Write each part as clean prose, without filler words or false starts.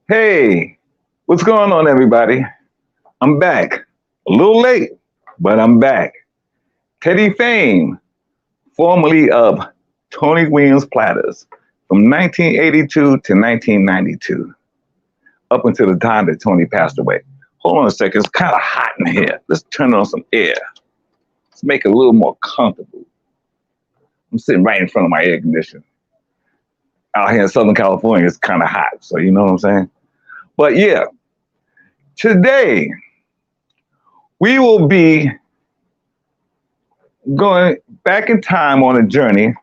Hey, what's going on, everybody? I'm back. A little late, but I'm back. Teddy Fame, formerly of Tony Williams Platters, from 1982 to 1992, up until the time that Tony passed away. Hold on a second, it's kind of hot in here. Let's turn on some air. Let's make it a little more comfortable. I'm sitting right in front of my air conditioner. Out here in Southern California, it's kind of hot, so you know what I'm saying? But yeah, today we will be going back in time on a journey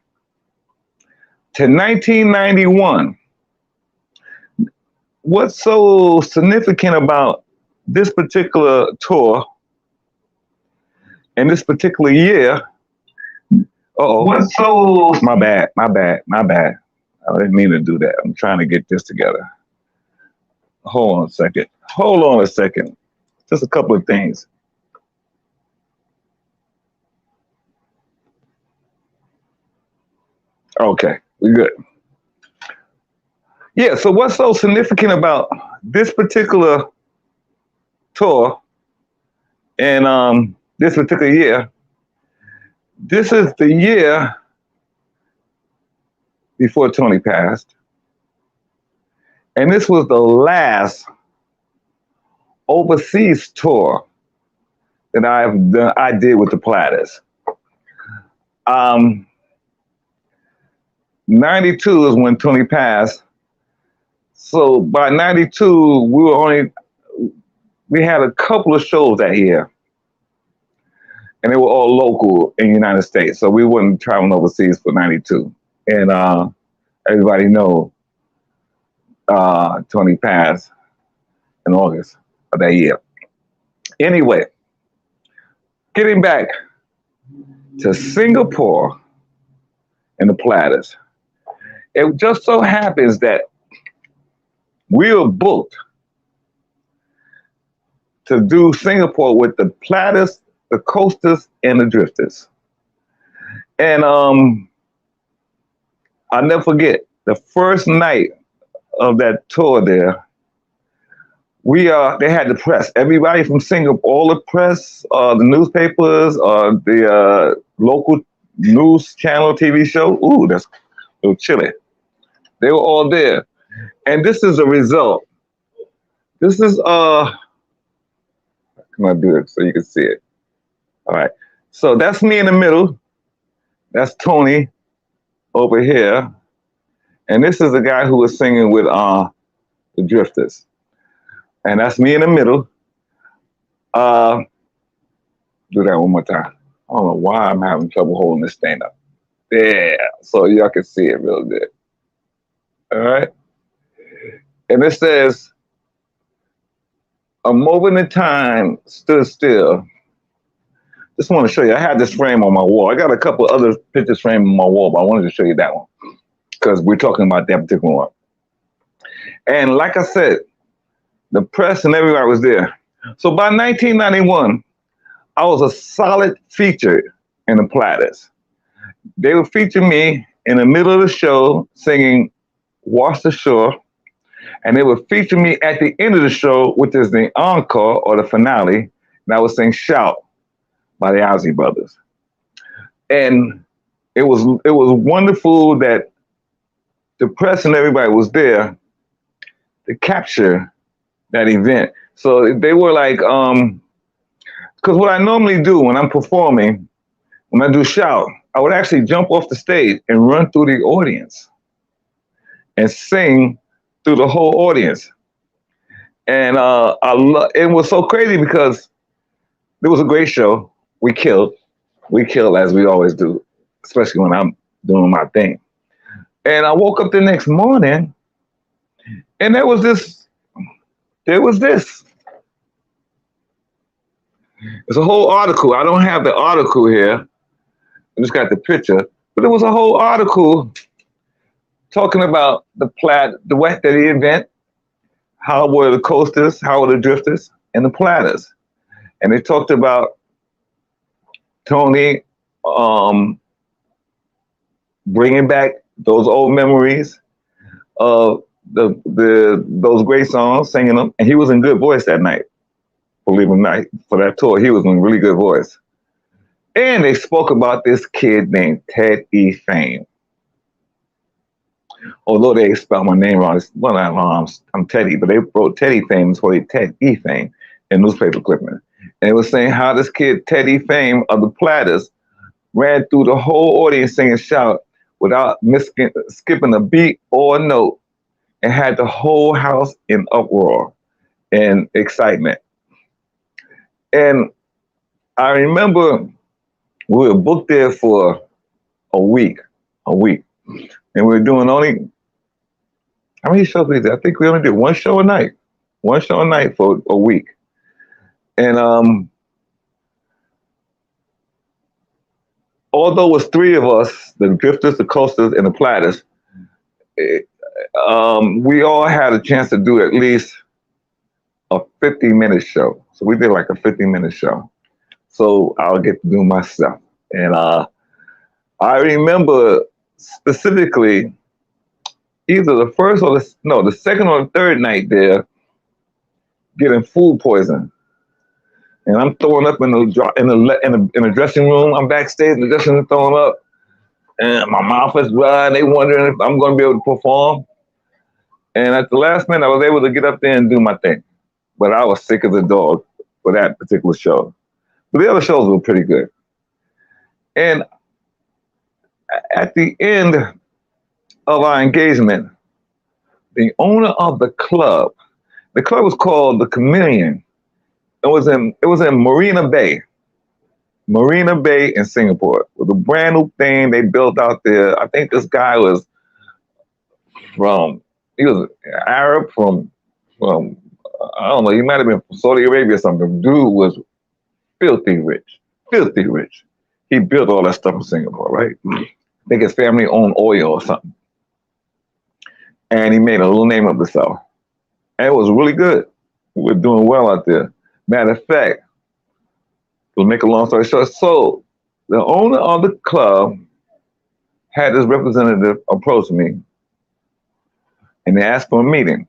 to 1991. What's so significant about this particular tour and this particular year? Oh, what's so? My bad. I didn't mean to do that. I'm trying to get this together. Hold on a second. Hold on a second. Just a couple of things. Okay, we're good. Yeah, so what's so significant about this particular tour and this particular year? This is the year before Tony passed, and this was the last overseas tour that I did with the Platters. Um, 92 is when Tony passed. So by 92, we had a couple of shows that year, and they were all local in the United States. So we weren't traveling overseas for 92. And everybody know Tony passed in August of that year. Anyway, getting back to Singapore and the Platters, it just so happens that we were booked to do Singapore with the Platters, the Coasters, and the Drifters. And I'll never forget the first night of that tour there. They had the press, everybody from Singapore, all the press, the newspapers, the local news channel TV show. Ooh, that's a little chilly. They were all there. And this is a result. This is I'm gonna do it so you can see it. All right. So that's me in the middle. That's Tony over here. And this is the guy who was singing with the Drifters. And that's me in the middle. Do that one more time. I don't know why I'm having trouble holding this thing up. Yeah, so y'all can see it real good. All right. And it says, a moment in time stood still. Just want to show you. I had this frame on my wall. I got a couple other pictures framed on my wall, but I wanted to show you that one because we're talking about that particular one. And like I said, the press and everybody was there. So by 1991, I was a solid feature in the Platters. They would feature me in the middle of the show singing Wash the Shore, and they would feature me at the end of the show, which is the encore or the finale, and I would sing Shout by the Ozzy Brothers. And it was wonderful that the press and everybody was there to capture that event. So they were like, because what I normally do when I'm performing, when I do Shout, I would actually jump off the stage and run through the audience and sing through the whole audience. And it was so crazy because it was a great show. We killed as we always do, especially when I'm doing my thing. And I woke up the next morning and there was this. It's a whole article. I don't have the article here. I just got the picture. But there was a whole article talking about the event, how were the Coasters, how were the Drifters, and the Platters. And they talked about Tony bringing back those old memories of those great songs, singing them, and he was in good voice that night. Believe it or not, for that tour, he was in really good voice. And they spoke about this kid named Ted E. Fame. Although they spelled my name wrong, well, I'm Teddy, but they wrote Teddy Fame for Ted E. Fame in newspaper clipping. And it was saying how this kid, Teddy Fame of the Platters, ran through the whole audience singing shout without skipping a beat or a note and had the whole house in uproar and excitement. And I remember we were booked there for a week, and we were doing only, how many shows we did? I think we only did one show a night for a week. And although it was three of us, the Drifters, the Coasters, and the Platters, we all had a chance to do at least a 50-minute show. So we did like a 50-minute show. So I'll get to do my stuff. And I remember specifically either the first or the second or the third night there getting food poisoning. And I'm throwing up in the dressing room. I'm backstage in the dressing room throwing up. And my mouth is dry. And they wondering if I'm going to be able to perform. And at the last minute, I was able to get up there and do my thing. But I was sick as a dog for that particular show. But the other shows were pretty good. And at the end of our engagement, the owner of the club was called the Chameleon. It was in Marina Bay in Singapore. It was a brand new thing they built out there. I think this guy was Arab from I don't know, he might have been from Saudi Arabia or something. Dude was filthy rich. He built all that stuff in Singapore, right? I think his family owned oil or something. And he made a little name of himself. And it was really good. We were doing well out there. Matter of fact, to make a long story short, so the owner of the club had this representative approach me and they asked for a meeting.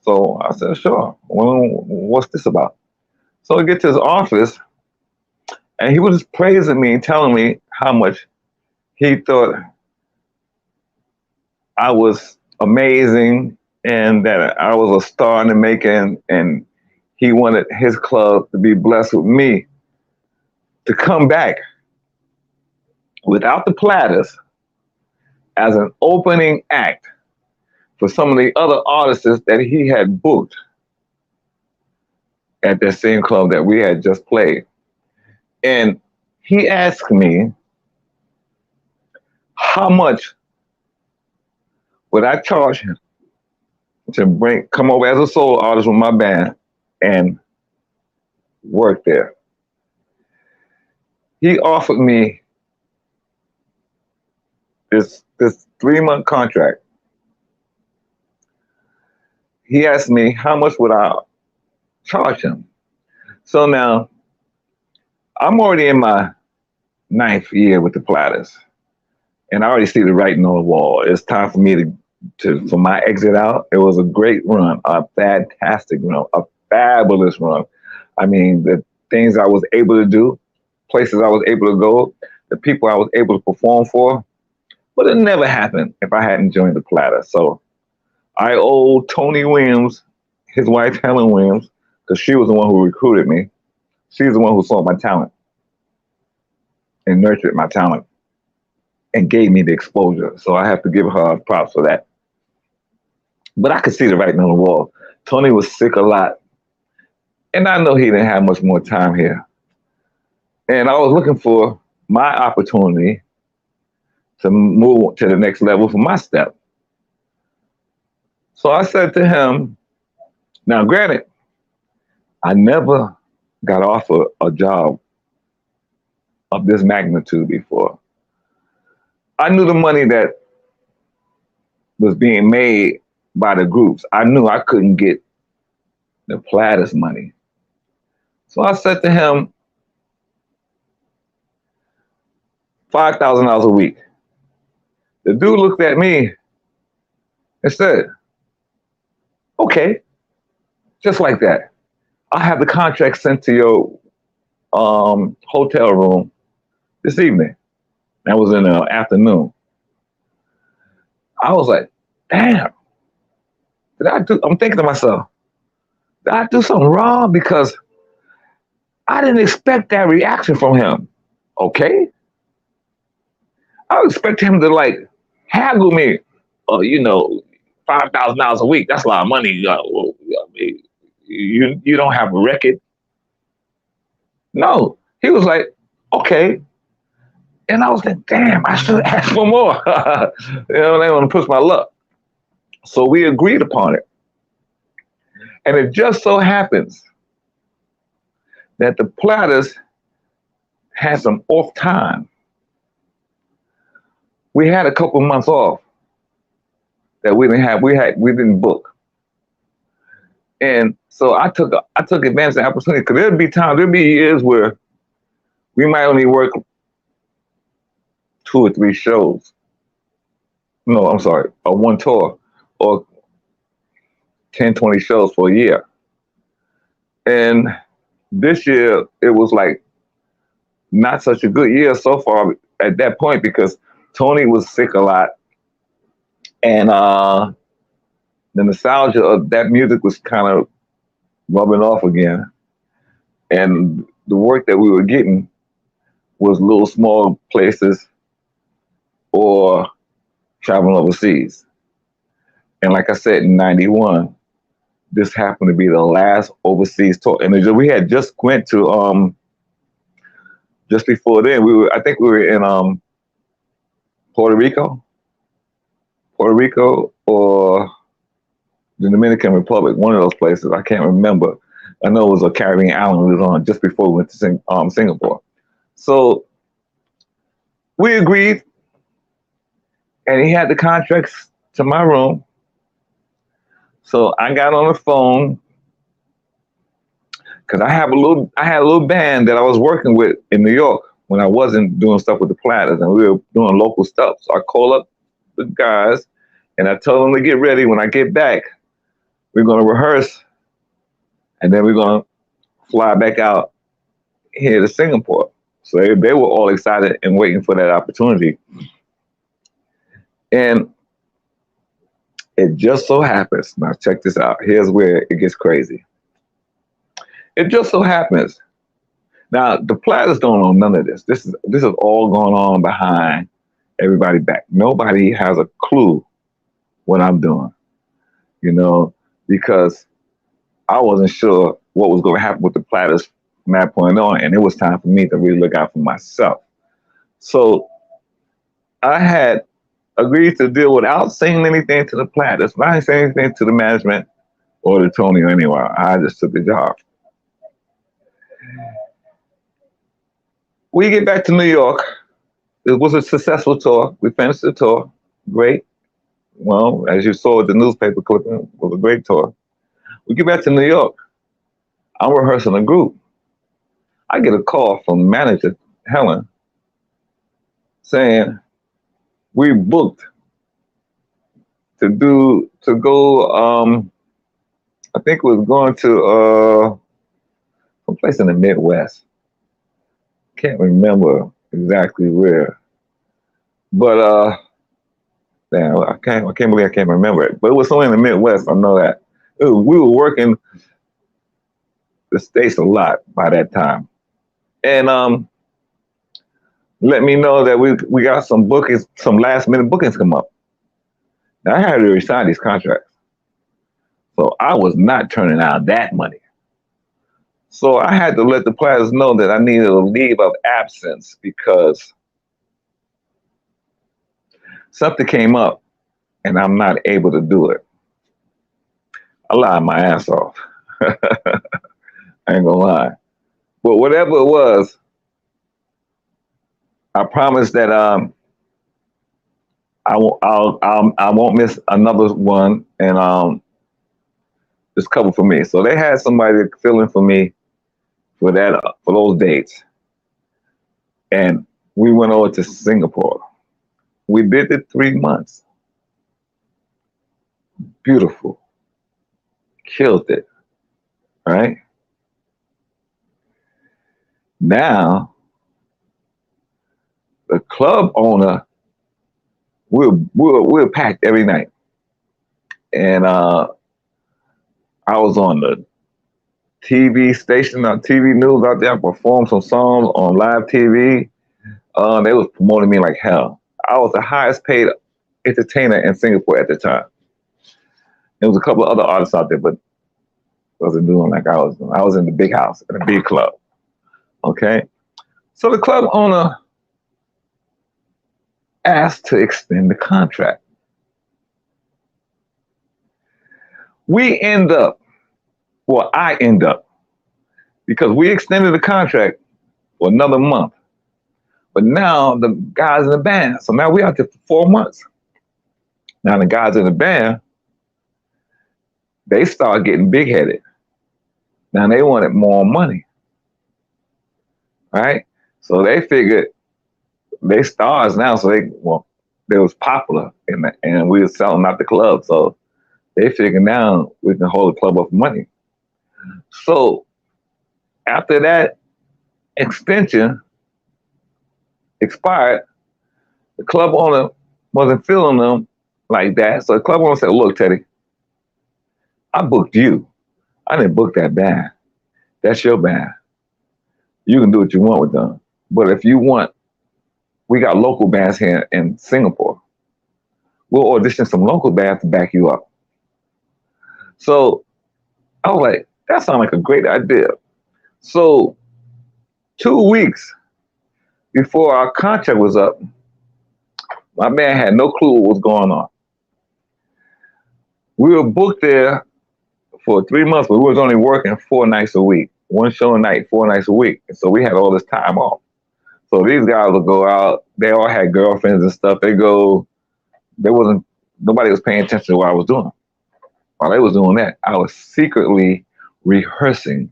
So I said, sure. Well, what's this about? So I get to his office and he was just praising me and telling me how much he thought I was amazing and that I was a star in the making, and he wanted his club to be blessed with me to come back without the Platters as an opening act for some of the other artists that he had booked at that same club that we had just played. And he asked me how much would I charge him to come over as a solo artist with my band and work there. He offered me this 3-month contract. He asked me how much would I charge him. So now I'm already in my 9th year with the Platters, and I already see the writing on the wall. It's time for me for my exit out. It was a great run, a fantastic run, a fabulous run. I mean, the things I was able to do, places I was able to go, the people I was able to perform for, but it never happened if I hadn't joined the Platters. So I owe Tony Williams, his wife Helen Williams, because she was the one who recruited me. She's the one who saw my talent and nurtured my talent and gave me the exposure. So I have to give her props for that. But I could see the writing on the wall. Tony was sick a lot. And I know he didn't have much more time here. And I was looking for my opportunity to move to the next level for my step. So I said to him, now granted, I never got offered a job of this magnitude before. I knew the money that was being made by the groups. I knew I couldn't get the Platters money. So I said to him, $5,000 a week. The dude looked at me and said, Okay, just like that. I have the contract sent to your hotel room this evening. That was in the afternoon. I was like, damn, did I do? I'm thinking to myself, did I do something wrong? Because I didn't expect that reaction from him. Okay, I would expect him to like haggle me. You know, $5,000 a week. That's a lot of money. Well, I mean, you don't have a record. No, he was like, okay. And I was like, damn, I should ask for more. They want to push my luck. So we agreed upon it. And it just so happens that the Platters had some off time. We had a couple months off that we didn't have. We didn't book. And so I took advantage of the opportunity because there'd be years where we might only work 2 or 3 shows. No, I'm sorry, one tour or 10, 20 shows for a year. And this year it was like not such a good year so far at that point because Tony was sick a lot, and the nostalgia of that music was kind of rubbing off again, and the work that we were getting was little small places or traveling overseas. And like I said, in '91, this happened to be the last overseas tour, and we had just went to just before then I think we were in Puerto Rico, or the Dominican Republic, one of those places. I can't remember. I know it was a Caribbean island we was on just before we went to Singapore. So we agreed, and he had the contracts to my room. So I got on the phone because I had a little band that I was working with in New York when I wasn't doing stuff with the Platters, and we were doing local stuff. So I called up the guys, and I told them to get ready. When I get back, we're going to rehearse, and then we're going to fly back out here to Singapore. So they were all excited and waiting for that opportunity. And it just so happens, now check this out. Here's where it gets crazy. It just so happens. Now the Platters don't know none of this. This is all going on behind everybody back. Nobody has a clue what I'm doing, because I wasn't sure what was going to happen with the Platters from that point on, and it was time for me to really look out for myself. So I had agreed to deal without saying anything to the Platters. I didn't say anything to the management or to Tony or anyone. I just took the job. We get back to New York. It was a successful tour. We finished the tour. Great. Well, as you saw with the newspaper clipping, it was a great tour. We get back to New York. I'm rehearsing a group. I get a call from manager Helen saying we booked to go. I think we was going to some place in the Midwest. Can't remember exactly where, but damn, I can't believe I can't remember it. But it was somewhere in the Midwest. I know that we were working the States a lot by that time, and let me know that we got some bookings, some last minute bookings come up. Now I had to resign these contracts, so I was not turning out that money. So I had to let the Platters know that I needed a leave of absence because something came up and I'm not able to do it. I lied my ass off. I ain't gonna lie. But whatever it was, I promise that I won't miss another one, and it's covered for me. So they had somebody fill in for me for those dates, and we went over to Singapore. We did it 3 months. Beautiful. killed it, right? Now, the club owner, we're packed every night. And I was on the TV station, on TV news out there. I performed some songs on live TV. They was promoting me like hell. I was the highest paid entertainer in Singapore at the time. There was a couple of other artists out there, but wasn't doing like I was doing. I was in the big house, in a big club. Okay. So the club owner asked to extend the contract. I end up, because we extended the contract for another month. But now the guys in the band, so now we're out there for 4 months. Now the guys in the band, they start getting big headed. Now they wanted more money, right? So they figured they stars now, so they was popular and we were selling out the club. So they figured now we can hold the club up for money. So after that extension expired, the club owner wasn't feeling them like that. So the club owner said, look, Teddy, I booked you. I didn't book that band. That's your band. You can do what you want with them. But if you want, we got local bands here in Singapore. We'll audition some local bands to back you up. So I was like, that sounds like a great idea. So 2 weeks before our contract was up, my band had no clue what was going on. We were booked there for 3 months, but we was only working 4 nights a week. One show a night, 4 nights a week. And so we had all this time off. So these guys would go out. They all had girlfriends and stuff. Nobody was paying attention to what I was doing. While they was doing that, I was secretly rehearsing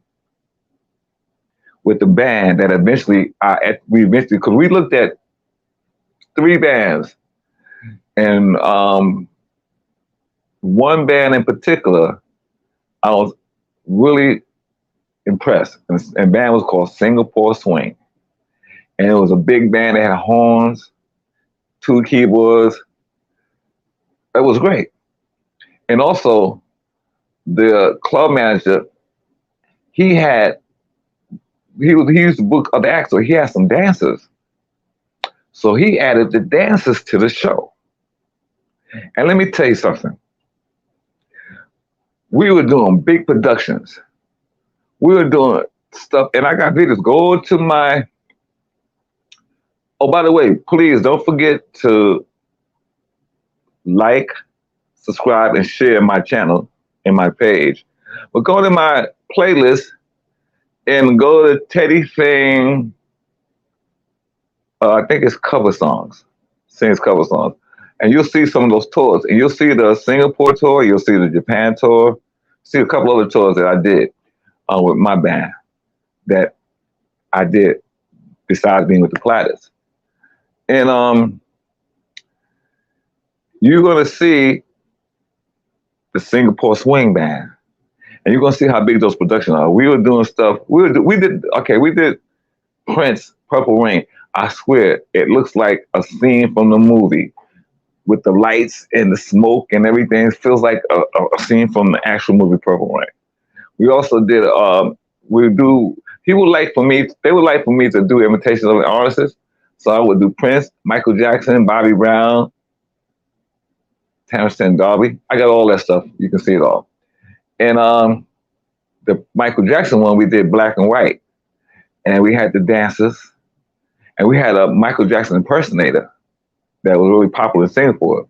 with the band that eventually, because we looked at 3 bands, and one band in particular, I was really impressed. And band was called Singapore Swing. And it was a big band. They had horns, 2 keyboards. It was great. And also, the club manager, he used to book other acts, so he had some dancers. So he added the dancers to the show. And let me tell you something. We were doing big productions. We were doing stuff, and I got videos. Go to my, oh, by the way, please don't forget to like, subscribe, and share my channel and my page. But go to my playlist and go to Teddy Thing. I think it's cover songs. Sings cover songs. And you'll see some of those tours. And you'll see the Singapore tour. You'll see the Japan tour. See a couple other tours that I did with my band that I did besides being with the Platters. And you're going to see the Singapore Swing Band. And you're going to see how big those productions are. We were doing stuff. We did Prince, Purple Rain. I swear, it looks like a scene from the movie with the lights and the smoke and everything. It feels like a scene from the actual movie Purple Rain. We also did, they would like for me to do imitations of the artists. So I would do Prince, Michael Jackson, Bobby Brown, Terrence D'Arby. I got all that stuff. You can see it all. And the Michael Jackson one, we did black and white. And we had the dancers. And we had a Michael Jackson impersonator that was really popular in Singapore.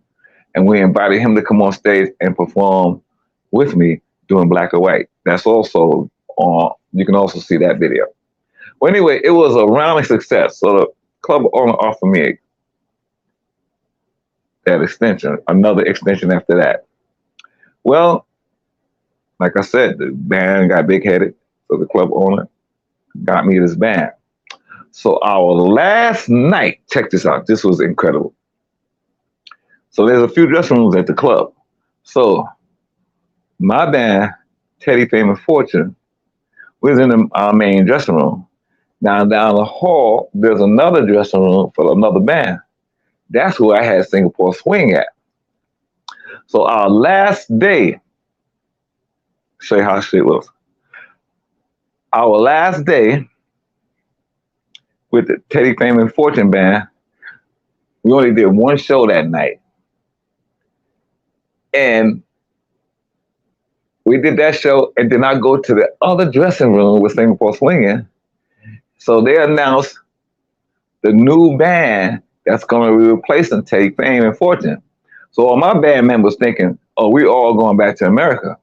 And we invited him to come on stage and perform with me doing black and white. That's also on, you can also see that video. Well, anyway, it was a rounding success. So the club owner offered me that extension, another extension after that. Well, like I said, the band got big-headed, so the club owner got me this band. So our last night, check this out, this was incredible. So there's a few dressing rooms at the club. So my band Teddy, Fame, and Fortune. We was in our main dressing room. Now down the hall, there's another dressing room for another band. That's where I had Singapore Swing at. So our last day, show you how shit was. Our last day with the Teddy, Fame, and Fortune band, we only did one show that night. And we did that show, and then I go to the other dressing room with Singapore Swinging. So they announced the new band that's going to be replacing Teddy, Fame, and Fortune. So all my band members thinking, oh, we all going back to America,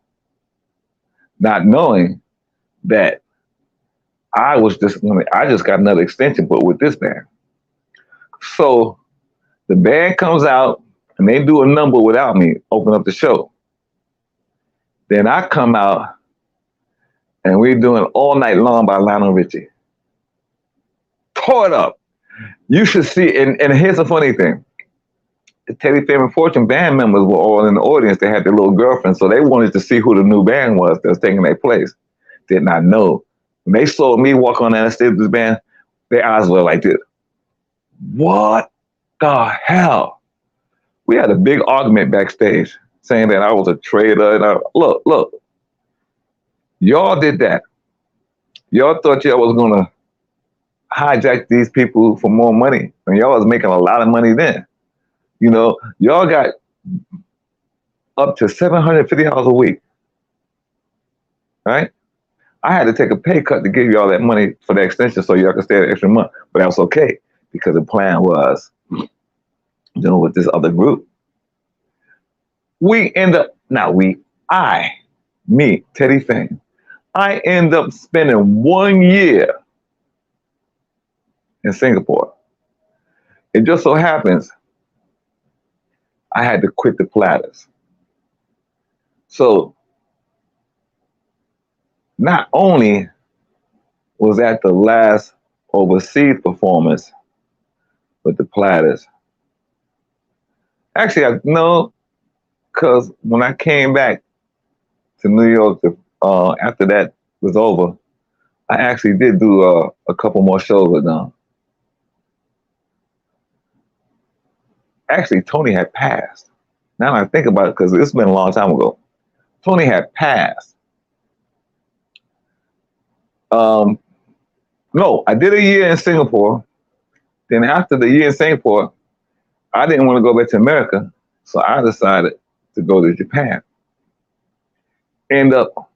not knowing that I just got another extension put with this band. So the band comes out and they do a number without me, open up the show. Then I come out and we're doing All Night Long by Lionel Richie. Tore it up. You should see, and here's the funny thing. The Teddy, Fame, and Fortune band members were all in the audience. They had their little girlfriends, so they wanted to see who the new band was that was taking their place. Did not know. When they saw me walk on that stage with this band, their eyes were like this. What the hell? We had a big argument backstage saying that I was a traitor. And look, y'all did that. Y'all thought y'all was going to hijack these people for more money. And y'all was making a lot of money then. You know, y'all got up to $750 a week, right? I had to take a pay cut to give y'all that money for the extension so y'all could stay an extra month. But that was okay because the plan was, with this other group. Me, Teddy Fame, I end up spending 1 year in Singapore. It just so happens I had to quit the Platters. So not only was that the last overseas performance with the Platters, actually, because when I came back to New York after that was over, I actually did do a couple more shows with them. Actually, Tony had passed. Now I think about it, because it's been a long time ago. Tony had passed. No, I did a year in Singapore. Then after the year in Singapore, I didn't want to go back to America, so I decided to go to Japan. End up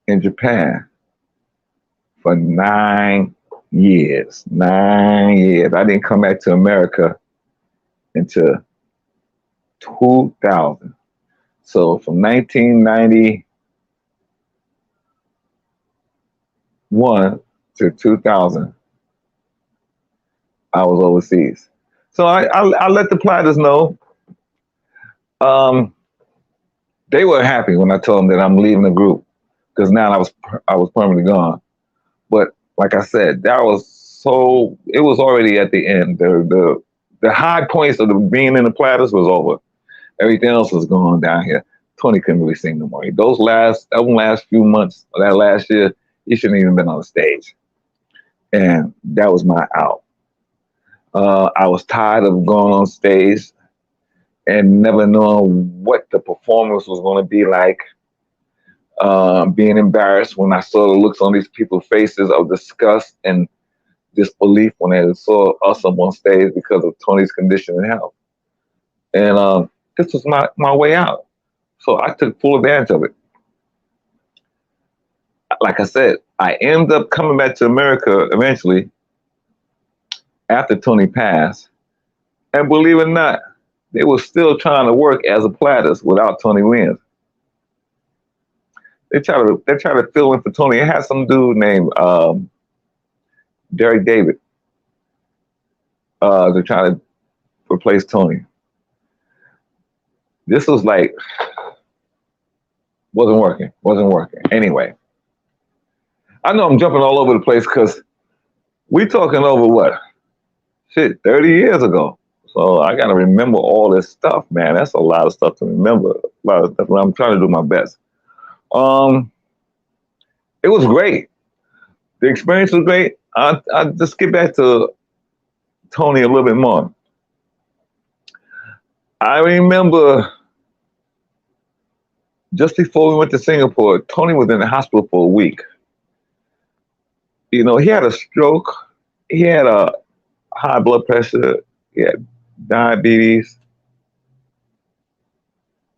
in Japan for 9 years. 9 years. I didn't come back to America until 2000. So from 1991 to 2000, I was overseas. So I let the Platters know. They were happy when I told them that I'm leaving the group, because now I was permanently gone. But like I said, it was already at the end. The high points of being in the Platters was over. Everything else was going down here. Tony couldn't really sing no more. Those last few months of that last year, he shouldn't even been on the stage. And that was my out. I was tired of going on stage and never knowing what the performance was going to be like. Being embarrassed when I saw the looks on these people's faces of disgust and disbelief when they saw us up on stage because of Tony's condition and health. And this was my way out. So I took full advantage of it. Like I said, I ended up coming back to America eventually after Tony passed. And believe it or not, they were still trying to work as a Platters without Tony Williams. They try to fill in for Tony. It had some dude named Derek David to try to replace Tony. This was like, wasn't working. Anyway, I know I'm jumping all over the place because we talking over what? 30 years ago. So I got to remember all this stuff, man. That's a lot of stuff to remember. A lot of stuff. I'm trying to do my best. Um, it was great. The experience was great. I just get back to Tony a little bit more. I remember just before we went to Singapore, Tony was in the hospital for a week. You know, he had a stroke, he had a high blood pressure, he had diabetes.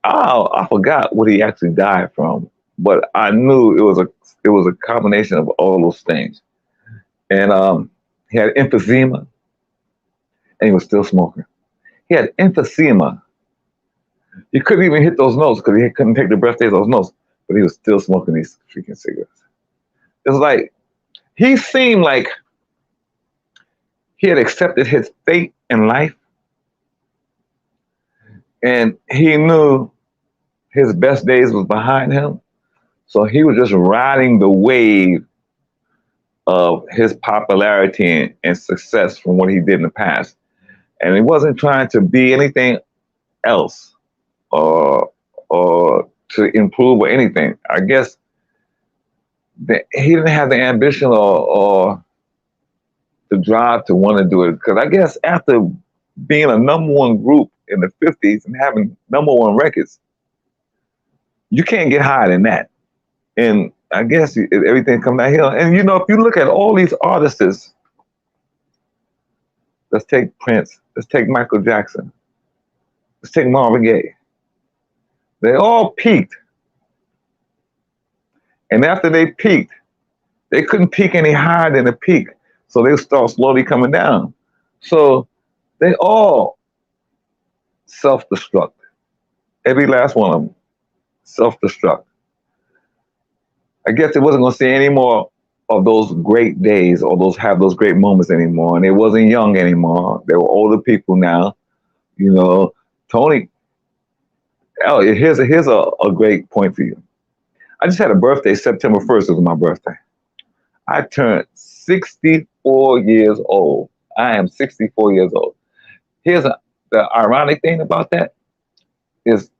I forgot what he actually died from, but I knew it was a combination of all those things. And he had emphysema, and he was still smoking. He had emphysema. He couldn't even hit those notes because he couldn't take the breath take those notes, but he was still smoking these freaking cigarettes. It's like he seemed like he had accepted his fate in life, and he knew his best days was behind him. So he was just riding the wave of his popularity and success from what he did in the past. And he wasn't trying to be anything else or to improve or anything. I guess that he didn't have the ambition or the drive to want to do it. Because I guess after being a number one group in the 50s and having number one records, you can't get higher than that. And I guess everything comes downhill. And you know, if you look at all these artists, let's take Prince, let's take Michael Jackson, let's take Marvin Gaye. They all peaked. And after they peaked, they couldn't peak any higher than the peak. So they start slowly coming down. So they all self-destruct. Every last one of them self-destruct. I guess it wasn't going to see any more of those great days or those great moments anymore. And it wasn't young anymore. They were older people now. You know, Tony, here's a great point for you. I just had a birthday. September 1st was my birthday. I turned 64 years old. I am 64 years old. The ironic thing about that is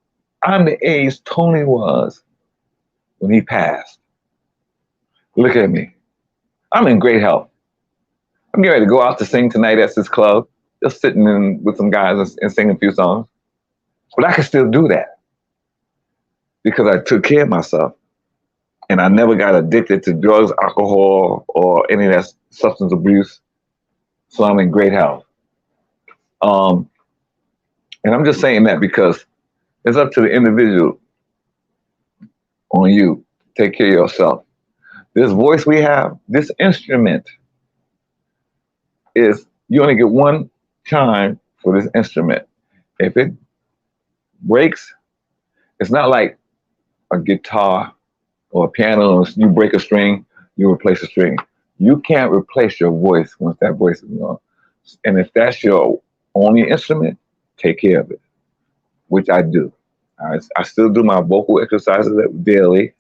I'm the age Tony was when he passed. Look at me. I'm in great health. I'm getting ready to go out to sing tonight at this club, just sitting in with some guys and sing a few songs. But I can still do that because I took care of myself. And I never got addicted to drugs, alcohol, or any of that substance abuse. So I'm in great health. And I'm just saying that because it's up to the individual on you. Take care of yourself. This voice we have, this instrument is, you only get one chime for this instrument. If it breaks, it's not like a guitar or a piano, you break a string, you replace a string. You can't replace your voice once that voice is gone. And if that's your only instrument, take care of it, which I do. I still do my vocal exercises daily,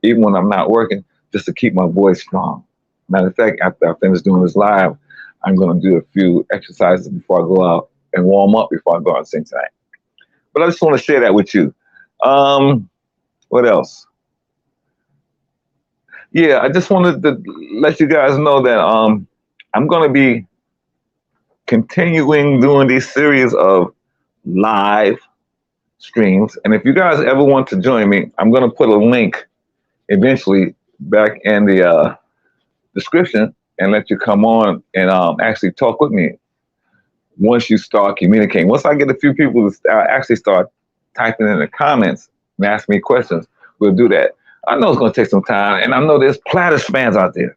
even when I'm not working, just to keep my voice strong. Matter of fact, after I finish doing this live, I'm going to do a few exercises before I go out and warm up before I go out and sing tonight. But I just want to share that with you. What else? Yeah, I just wanted to let you guys know that I'm going to be continuing doing these series of live streams. And if you guys ever want to join me, I'm going to put a link eventually back in the description and let you come on and actually talk with me once you start communicating. Once I get a few people to actually start typing in the comments and ask me questions, we'll do that. I know it's going to take some time, and I know there's Platters fans out there.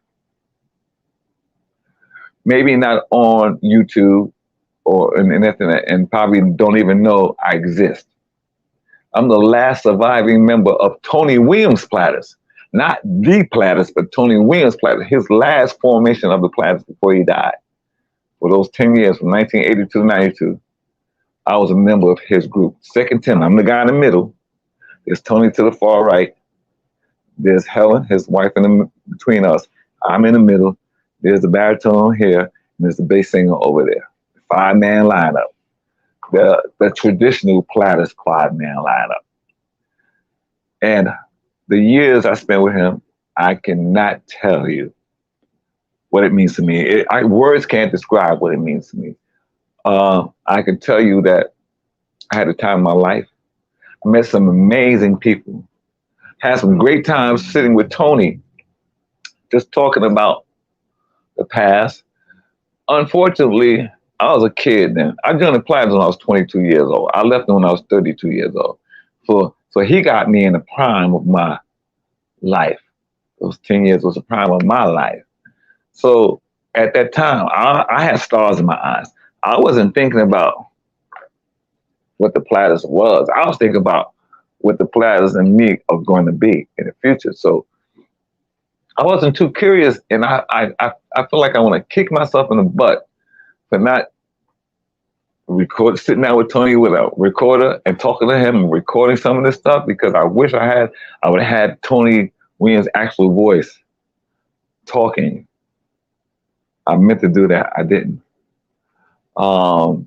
Maybe not on YouTube or in the internet, and probably don't even know I exist. I'm the last surviving member of Tony Williams Platters. Not the Platters, but Tony Williams Platters. His last formation of the Platters before he died. For those 10 years, from 1982 to 92, I was a member of his group. Second 10, I'm the guy in the middle. There's Tony to the far right. There's Helen, his wife, between us. I'm in the middle. There's the baritone here, and there's the bass singer over there. 5-man lineup. The traditional Platters 5-man lineup. And the years I spent with him, I cannot tell you what it means to me. Words can't describe what it means to me. I can tell you that I had a time in my life. I met some amazing people. Had some great times sitting with Tony, just talking about the past. Unfortunately, I was a kid then. I joined the Platters when I was 22 years old. I left them when I was 32 years old. So he got me in the prime of my life. Those 10 years was the prime of my life. So at that time, I had stars in my eyes. I wasn't thinking about what the Platters was. I was thinking about what the Platters and me are going to be in the future. So I wasn't too curious, and I feel like I want to kick myself in the butt for not sitting down with Tony with a recorder and talking to him and recording some of this stuff, because I wish I would have had Tony Williams' actual voice talking. I meant to do that. I didn't. But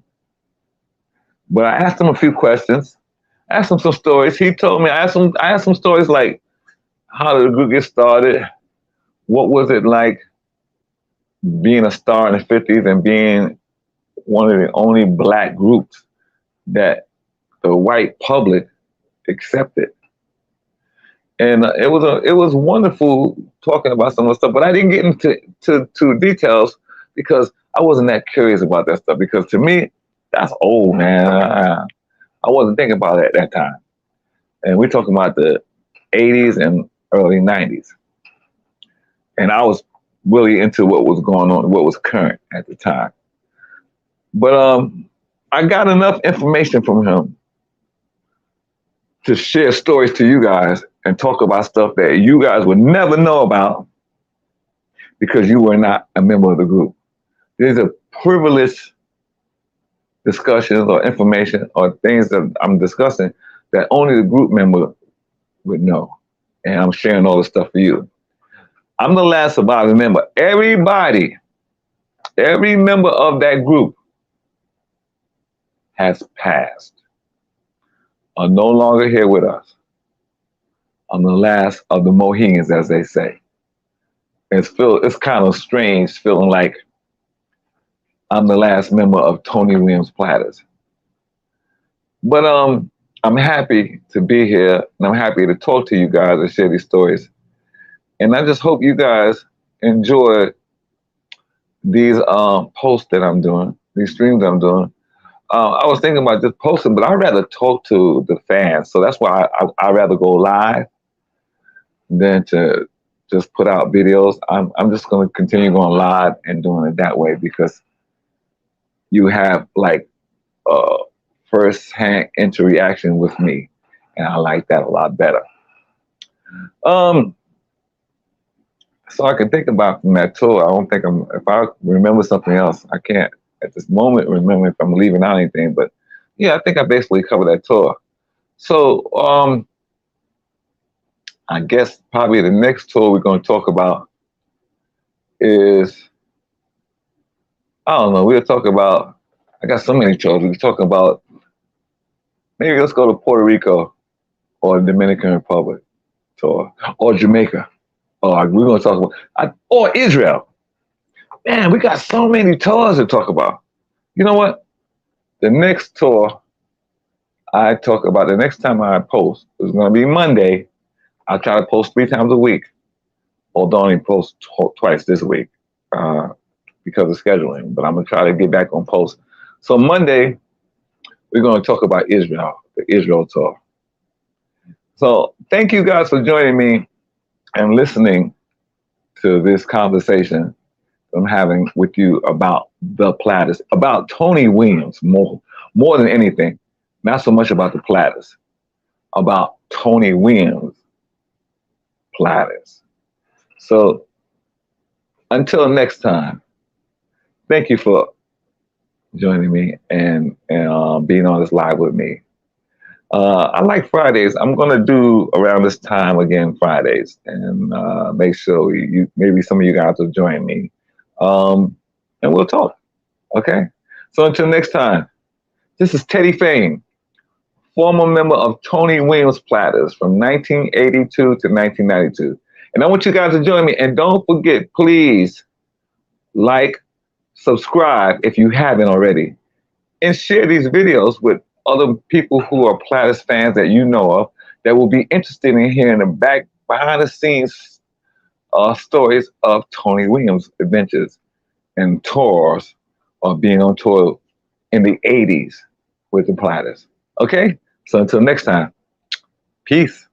I asked him a few questions. I asked him some stories. He told me, I asked some stories like, how did the group get started? What was it like being a star in the 50s and being one of the only black groups that the white public accepted? And it was wonderful talking about some of the stuff, but I didn't get into details because I wasn't that curious about that stuff, because to me, that's old, man. I wasn't thinking about it at that time. And we're talking about the 80s and early 90s. And I was really into what was going on, what was current at the time. But I got enough information from him to share stories to you guys and talk about stuff that you guys would never know about because you were not a member of the group. These are privileged discussions or information or things that I'm discussing that only the group member would know. And I'm sharing all this stuff for you. I'm the last surviving member. Every member of that group has passed, are no longer here with us. I'm the last of the Mohegans, as they say. It's kind of strange feeling like I'm the last member of Tony Williams Platters. But I'm happy to be here, and I'm happy to talk to you guys and share these stories. And I just hope you guys enjoy these posts that I'm doing, these streams I'm doing. I was thinking about just posting, but I'd rather talk to the fans. So that's why I'd rather go live than to just put out videos. I'm just going to continue going live and doing it that way, because you have like first-hand interaction with me, and I like that a lot better. So I can think about from that tour. I don't think if I remember something else, I can't at this moment remember if I'm leaving out anything. But yeah, I think I basically covered that tour. So I guess probably the next tour we're going to talk about is, I don't know, we'll talk about, I got so many tours. We're talking about, maybe let's go to Puerto Rico or the Dominican Republic tour, or Jamaica. Or we're going to talk about, or Israel. Man, we got so many tours to talk about. You know what? The next tour I talk about, the next time I post, is going to be Monday. I'll try to post 3 times a week, although I only post twice this week because of scheduling. But I'm going to try to get back on post. So Monday, we're going to talk about Israel, the Israel tour. So thank you guys for joining me and listening to this conversation I'm having with you about the Platters, about Tony Williams, more than anything, not so much about the Platters, about Tony Williams Platters. So until next time, thank you for joining me and being on this live with me. I like Fridays. I'm going to do around this time again Fridays, and make sure maybe some of you guys will join me, and we'll talk. Okay. So until next time, this is Teddy Fame former member of Tony Williams Platters from 1982 to 1992. And I want you guys to join me. And don't forget, please like, subscribe if you haven't already, and share these videos with other people who are Platters fans that you know of that will be interested in hearing the behind the scenes stories of Tony Williams' adventures and tours of being on tour in the 80s with the Platters. Okay? So until next time, peace.